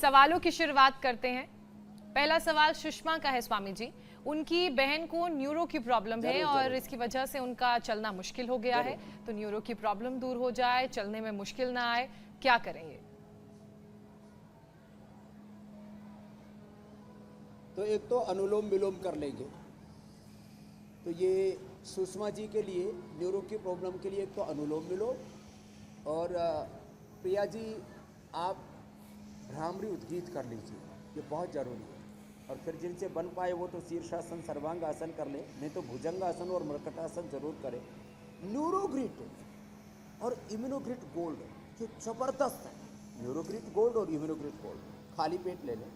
सवालों की शुरुआत करते हैं। पहला सवाल सुषमा का है स्वामी जी। उनकी बहन को न्यूरो की प्रॉब्लम है और इसकी वजह से उनका चलना मुश्किल हो गया है। तो न्यूरो की प्रॉब्लम दूर हो जाए, चलने में मुश्किल ना आए, क्या करेंगे? तो एक तो अनुलोम विलोम कर लेंगे। तो ये सुषमा जी के लिए न्यूरो की प्रॉब्लम के लिए एक तो अनुलोम विलोम, और प्रिया जी आप भ्रामरी उद्गीत कर लीजिए, ये बहुत ज़रूरी है। और फिर जिनसे बन पाए वो तो शीर्षासन सर्वांग आसन कर ले, नहीं तो भुजंगासन और मृकटासन जरूर करें। न्यूरोग्रिट और इम्यूनोग्रिट गोल्ड जो ज़बरदस्त है, न्यूरोग्रिट गोल्ड और इम्यूनोग्रिट गोल्ड खाली पेट ले लें।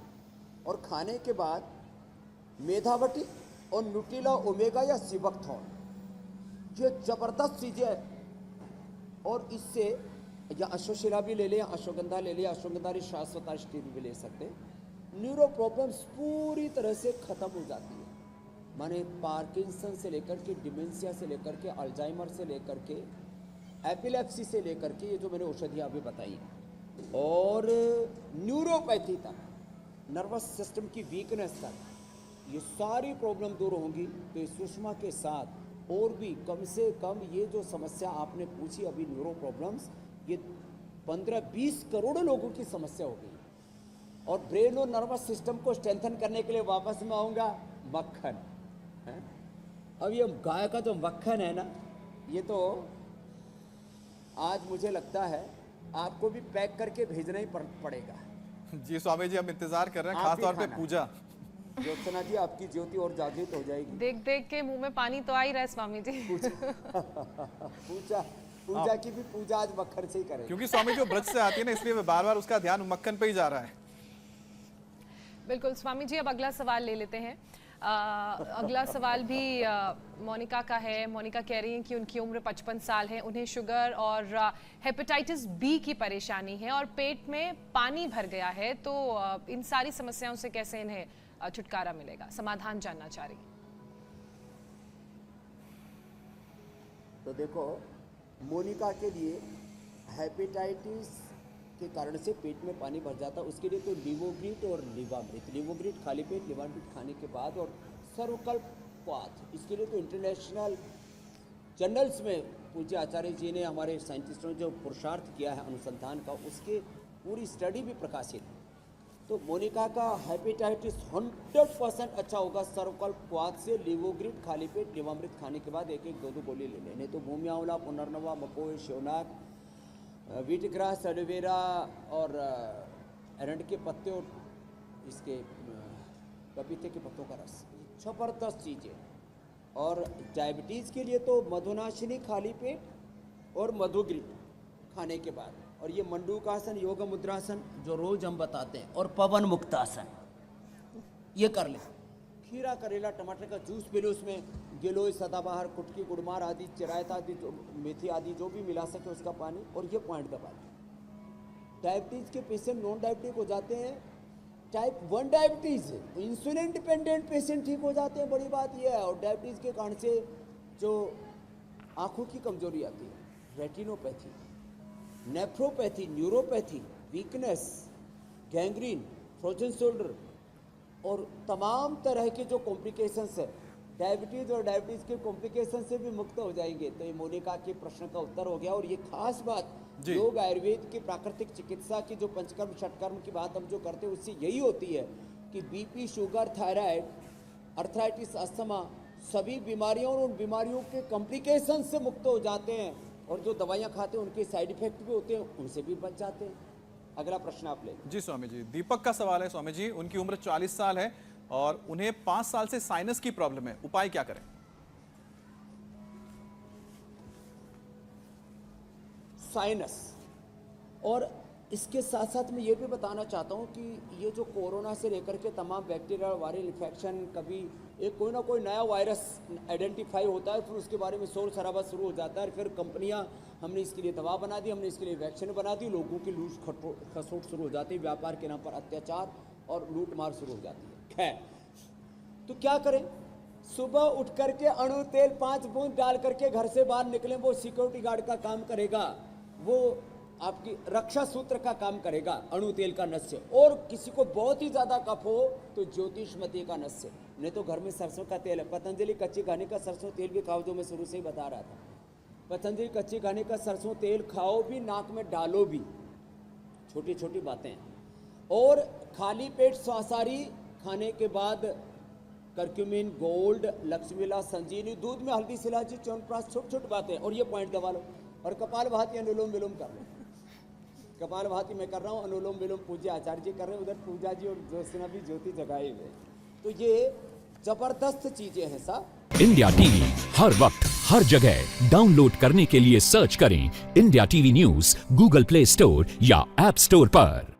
और खाने के बाद मेधावटी और न्यूट्रिला ओमेगा या सिबकथॉन, ये ज़बरदस्त चीज़ें। और इससे या अश्वशिला भी ले लें, अश्वगंधा ले लें, अश्वगंधारी शाश्वता स्टील भी ले सकते हैं। न्यूरो प्रॉब्लम्स पूरी तरह से ख़त्म हो जाती है। माने पार्किंसन से लेकर के डिमेंशिया से लेकर के अल्जाइमर से लेकर के एपिलेप्सी से लेकर के ये जो मैंने औषधियाँ अभी बताई, और न्यूरोपैथी तक, नर्वस सिस्टम की वीकनेस तक, ये सारी प्रॉब्लम दूर होंगी। तो इस सुषमा के साथ और भी कम से कम ये जो समस्या आपने पूछी अभी न्यूरो प्रॉब्लम्स, ये 15-20 करोड़ लोगों की समस्या हो गई। और ब्रेन और नर्वस सिस्टम को स्ट्रेंथन करने के लिए वापस में आऊँगा मक्खन है। अब ये गाय का जो मक्खन है ना, ये तो आज मुझे लगता है आपको भी पैक करके भेजना ही पड़ेगा। जी स्वामी जी, हम इंतजार कर रहे हैं, खास तौर पे पूजा। ज्योत्सना जी आपकी ज्योति और जागृत हो जाएगी। देख देख के मुंह में पानी तो आ ही रहा है स्वामी जी। पूजा की भी पूजा आज मक्खन से ही करें, क्योंकि स्वामी जी ब्रज से आती है ना, इसलिए बार बार उसका ध्यान मक्खन पे ही जा रहा है। बिल्कुल स्वामी जी, अब अगला सवाल ले लेते हैं। अगला सवाल भी मोनिका का है। मोनिका कह रही हैं कि उनकी उम्र 55 साल है, उन्हें शुगर और हेपेटाइटिस बी की परेशानी है और पेट में पानी भर गया है। तो इन सारी समस्याओं से कैसे इन्हें छुटकारा मिलेगा, समाधान जानना चाह रही। तो देखो, मोनिका के लिए हेपेटाइटिस के कारण से पेट में पानी भर जाता है, उसके लिए तो लिवोग्रिट और लिवामृत, लिवोग्रिट खाली पेट, लिवामृत खाने के बाद, और सर्वकल्पवात, इसके लिए तो इंटरनेशनल जर्नल्स में पूज्य आचार्य जी ने, हमारे साइंटिस्टों ने जो पुरुषार्थ किया है अनुसंधान का, उसके पूरी स्टडी भी प्रकाशित है। तो मोनिका का हेपेटाइटिस 100% अच्छा होगा सर्वकल्पवात से। लिवोग्रिट खाली पेट, लिवामृत खाने के बाद 1-2 गोली ले लें, नहीं तो भूमि आंवला, पुनर्नवा, मकोई, शिवनाग, वीटग्रास, एलोवेरा और एरंड के पत्ते और इसके पपीते के पत्तों का रस, ज़बरदस्त चीज़ें। और डायबिटीज़ के लिए तो मधुनाशिनी खाली पेट और मधुग्रिट खाने के बाद, और ये मंडूकासन, योग मुद्रासन जो रोज़ हम बताते हैं, और पवन मुक्तासन, ये कर लें। खीरा, करेला, टमाटर का जूस पी लो, उसमें गिलोय, सदाबहार, कुटकी, गुड़मार आदि, चिरायत आदि, मेथी आदि जो भी मिला सके उसका पानी, और ये पॉइंट दबा दें। डायबिटीज़ के पेशेंट नॉन डायबिटिक हो जाते हैं, type 1 diabetes, insulin dependent patient ठीक हो जाते हैं, बड़ी बात यह है। और डायबिटीज़ के कारण से जो आँखों की कमजोरी आती है, retinopathy, nephropathy, neuropathy, weakness, gangrene, frozen shoulder और तमाम तरह के जो कॉम्प्लिकेशंस है, डायबिटीज़ और डायबिटीज़ के कॉम्प्लिकेशन से भी मुक्त हो जाएंगे। तो ये मोनिका के प्रश्न का उत्तर हो गया। और ये खास बात योग आयुर्वेद की प्राकृतिक चिकित्सा की जो पंचकर्म षटकर्म की बात हम जो करते हैं, उससे यही होती है कि BP, sugar, thyroid, arthritis, asthma, सभी बीमारियों और उन बीमारियों के कॉम्प्लिकेशन से मुक्त हो जाते हैं। और जो दवाइयाँ खाते हैं उनके साइड इफेक्ट भी होते हैं, उनसे भी बच जाते हैं। अगला प्रश्न आप ले। जी स्वामी जी, दीपक का सवाल है। स्वामी जी, उनकी उम्र 40 साल है और उन्हें 5 साल से साइनस की प्रॉब्लम है, उपाय क्या करें? साइनस, और इसके साथ साथ मैं ये भी बताना चाहता हूँ कि ये जो कोरोना से लेकर के तमाम बैक्टीरियल वायरल इन्फेक्शन, कभी एक कोई ना कोई नया वायरस आइडेंटिफाई होता है, फिर उसके बारे में शोर शराबा शुरू हो जाता है, फिर कंपनियां, हमने इसके लिए दवा बना दी, हमने इसके लिए वैक्सीन बना दी, लोगों की लूट खसोट शुरू हो जाती है, व्यापार के नाम पर अत्याचार और लूट मार शुरू हो जाती है। खैर, तो क्या करें? सुबह उठ करके अणु तेल 5 बूंद डाल करके घर से बाहर निकलें, वो सिक्योरिटी गार्ड का काम करेगा। वो आपकी रक्षा सूत्र का काम करेगा अणु तेल का नस्य। और किसी को बहुत ही ज्यादा कफ हो तो ज्योतिषमती का नस्य, नहीं तो घर में सरसों का तेल है। पतंजलि कच्ची घानी का सरसों तेल भी खाओ, जो मैं शुरू से ही बता रहा था। पतंजलि कच्ची घानी का सरसों तेल खाओ भी, नाक में डालो भी, छोटी छोटी बातें हैं। और खाली पेट स्वासारी खाने के बाद करक्यूमिन, गोल्ड, लक्ष्मीला, संजीवनी, दूध में हल्दी, सिलाजी, च्यवनप्राश, छोटी छोटी बातें। और ये पॉइंट दबा लो। और कपालभाति अनुलोम विलोम कर लो। कपालभाति मैं कर रहा हूँ, अनुलोम विलोम पूज्य आचार्य जी कर रहे हैं, उधर पूजा जी और ज्योत्सना भी ज्योति जगाए हुए। तो ये जबरदस्त चीजें हैं साहब। इंडिया टीवी हर वक्त हर जगह डाउनलोड करने के लिए सर्च करें India TV news Google play store या ऐप स्टोर पर।